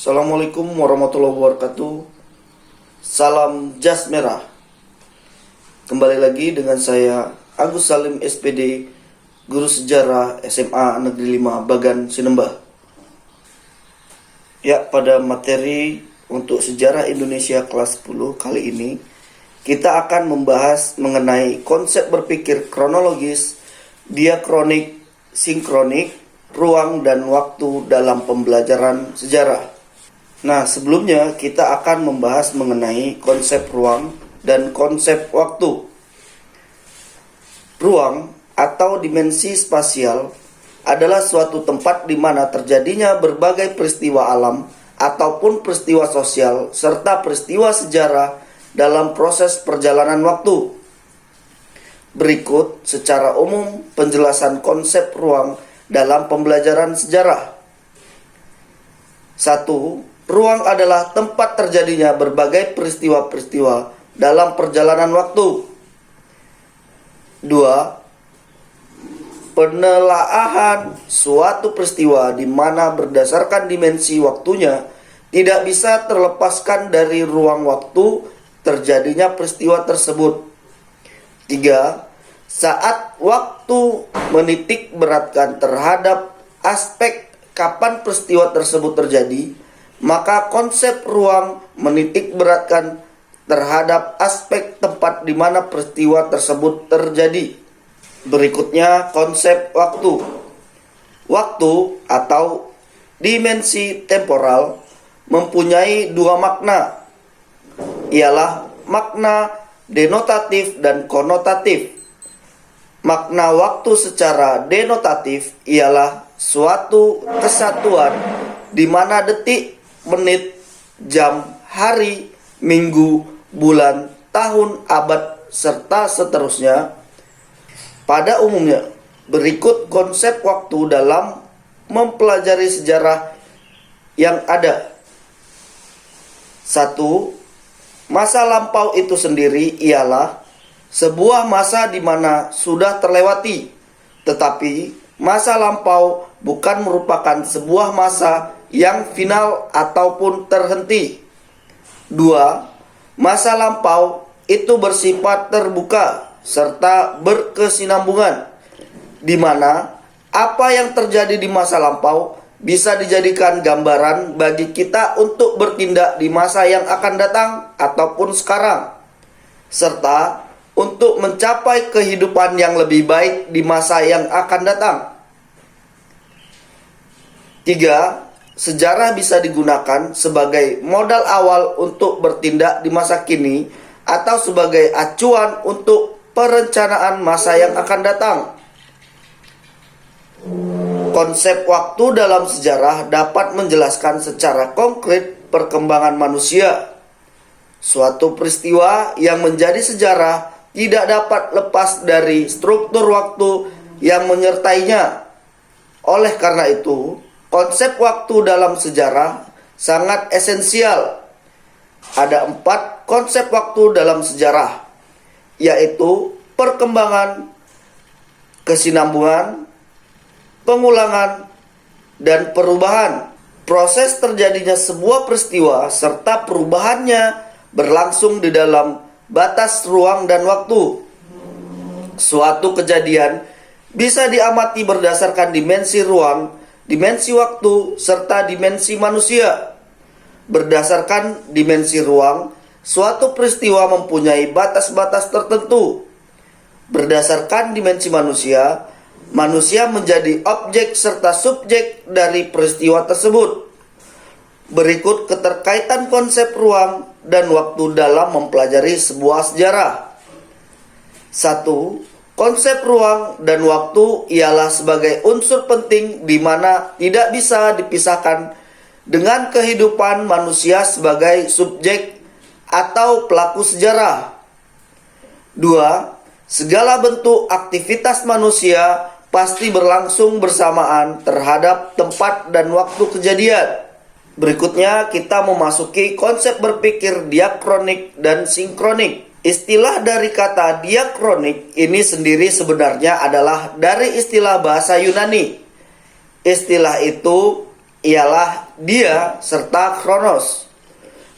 Assalamualaikum warahmatullahi wabarakatuh. Salam jas merah. Kembali lagi dengan saya Agus Salim SPD, Guru Sejarah SMA Negeri 5 Bagan Sinembah. Ya, pada materi untuk Sejarah Indonesia kelas 10 kali ini kita akan membahas mengenai konsep berpikir kronologis, diakronik, sinkronik, ruang dan waktu dalam pembelajaran sejarah. Nah, sebelumnya kita akan membahas mengenai konsep ruang dan konsep waktu. Ruang atau dimensi spasial adalah suatu tempat di mana terjadinya berbagai peristiwa alam ataupun peristiwa sosial serta peristiwa sejarah dalam proses perjalanan waktu. Berikut secara umum penjelasan konsep ruang dalam pembelajaran sejarah. 1. Ruang adalah tempat terjadinya berbagai peristiwa-peristiwa dalam perjalanan waktu. 2. Penelaahan suatu peristiwa di mana berdasarkan dimensi waktunya tidak bisa terlepaskan dari ruang waktu terjadinya peristiwa tersebut. 3. Saat waktu menitik beratkan terhadap aspek kapan peristiwa tersebut terjadi, maka konsep ruang menitik beratkan terhadap aspek tempat di mana peristiwa tersebut terjadi. Berikutnya konsep waktu. Waktu atau dimensi temporal mempunyai dua makna, ialah makna denotatif dan konotatif. Makna waktu secara denotatif ialah suatu kesatuan di mana detik, menit, jam, hari, minggu, bulan, tahun, abad, serta seterusnya. Pada umumnya, berikut konsep waktu dalam mempelajari sejarah yang ada. 1. Masa lampau itu sendiri ialah sebuah masa di mana sudah terlewati, tetapi masa lampau bukan merupakan sebuah masa yang final ataupun terhenti. 2. Masa lampau itu bersifat terbuka serta berkesinambungan, di mana apa yang terjadi di masa lampau bisa dijadikan gambaran bagi kita untuk bertindak di masa yang akan datang ataupun sekarang, serta untuk mencapai kehidupan yang lebih baik di masa yang akan datang. 3. Sejarah bisa digunakan sebagai modal awal untuk bertindak di masa kini atau sebagai acuan untuk perencanaan masa yang akan datang. Konsep waktu dalam sejarah dapat menjelaskan secara konkret perkembangan manusia. Suatu peristiwa yang menjadi sejarah tidak dapat lepas dari struktur waktu yang menyertainya. Oleh karena itu, konsep waktu dalam sejarah sangat esensial. Ada 4 konsep waktu dalam sejarah, yaitu perkembangan, kesinambungan, pengulangan, dan perubahan. Proses terjadinya sebuah peristiwa serta perubahannya berlangsung di dalam batas ruang dan waktu. Suatu kejadian bisa diamati berdasarkan dimensi ruang, dimensi waktu, serta dimensi manusia. Berdasarkan dimensi ruang, suatu peristiwa mempunyai batas-batas tertentu. Berdasarkan dimensi manusia, manusia menjadi objek serta subjek dari peristiwa tersebut. Berikut keterkaitan konsep ruang dan waktu dalam mempelajari sebuah sejarah. 1. Konsep ruang dan waktu ialah sebagai unsur penting di mana tidak bisa dipisahkan dengan kehidupan manusia sebagai subjek atau pelaku sejarah. 2. Segala bentuk aktivitas manusia pasti berlangsung bersamaan terhadap tempat dan waktu kejadian. Berikutnya kita memasuki konsep berpikir diakronik dan sinkronik. Istilah dari kata diakronik ini sendiri sebenarnya adalah dari istilah bahasa Yunani. Istilah itu ialah dia serta kronos,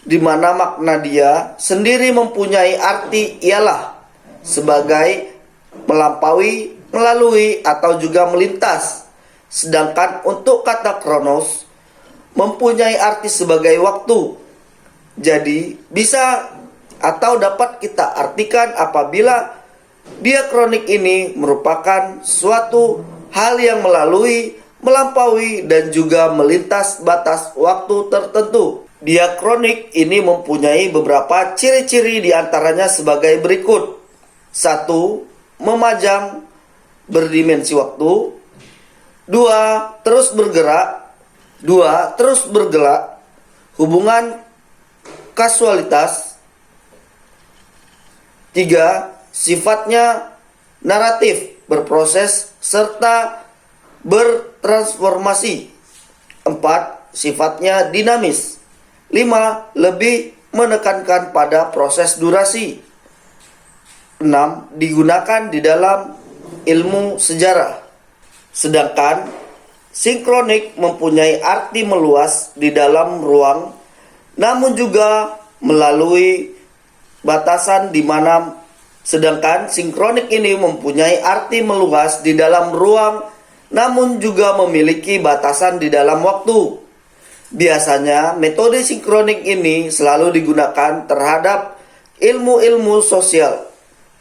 di mana makna dia sendiri mempunyai arti ialah sebagai melampaui, melalui, atau juga melintas. Sedangkan untuk kata kronos mempunyai arti sebagai waktu. Jadi bisa atau dapat kita artikan apabila diakronik ini merupakan suatu hal yang melalui, melampaui, dan juga melintas batas waktu tertentu. Diakronik ini mempunyai beberapa ciri-ciri, diantaranya sebagai berikut. 1. Memajang berdimensi waktu. 2. Terus bergerak. 2. Terus bergelak. Hubungan kasualitas. 3. Sifatnya naratif, berproses, serta bertransformasi. 4. Sifatnya dinamis. 5. Lebih menekankan pada proses durasi. 6. Digunakan di dalam ilmu sejarah. Sedangkan sinkronik mempunyai arti meluas di dalam ruang, namun juga melalui batasan di mana. Sedangkan sinkronik ini mempunyai arti meluas di dalam ruang, namun juga memiliki batasan di dalam waktu. Biasanya metode sinkronik ini selalu digunakan terhadap ilmu-ilmu sosial.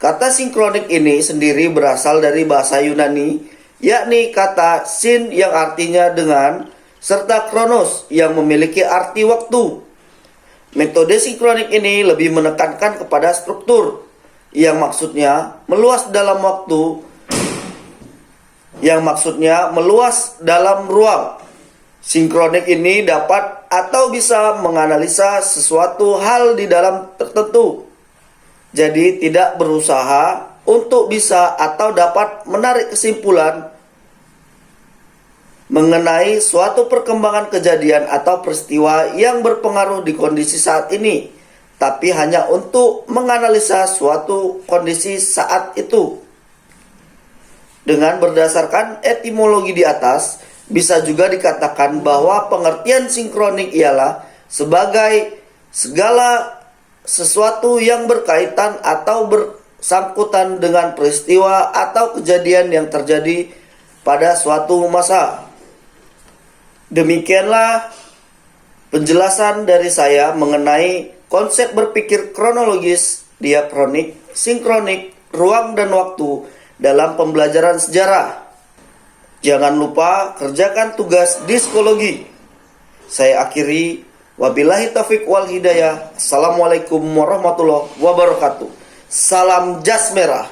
Kata sinkronik ini sendiri berasal dari bahasa Yunani, yakni kata sin yang artinya dengan, serta kronos yang memiliki arti waktu. Metode sinkronik ini lebih menekankan kepada struktur, yang maksudnya meluas dalam waktu, yang maksudnya meluas dalam ruang. Sinkronik ini dapat atau bisa menganalisa sesuatu hal di dalam tertentu. Jadi tidak berusaha untuk bisa atau dapat menarik kesimpulan mengenai suatu perkembangan kejadian atau peristiwa yang berpengaruh di kondisi saat ini, tapi hanya untuk menganalisa suatu kondisi saat itu. Dengan berdasarkan etimologi di atas, bisa juga dikatakan bahwa pengertian sinkronik ialah sebagai segala sesuatu yang berkaitan atau bersangkutan dengan peristiwa atau kejadian yang terjadi pada suatu masa. Demikianlah penjelasan dari saya mengenai konsep berpikir kronologis, diakronik, sinkronik, ruang dan waktu dalam pembelajaran sejarah. Jangan lupa kerjakan tugas diskologi. Saya akhiri, wabillahi taufiq wal hidayah. Assalamualaikum warahmatullahi wabarakatuh. Salam jas merah.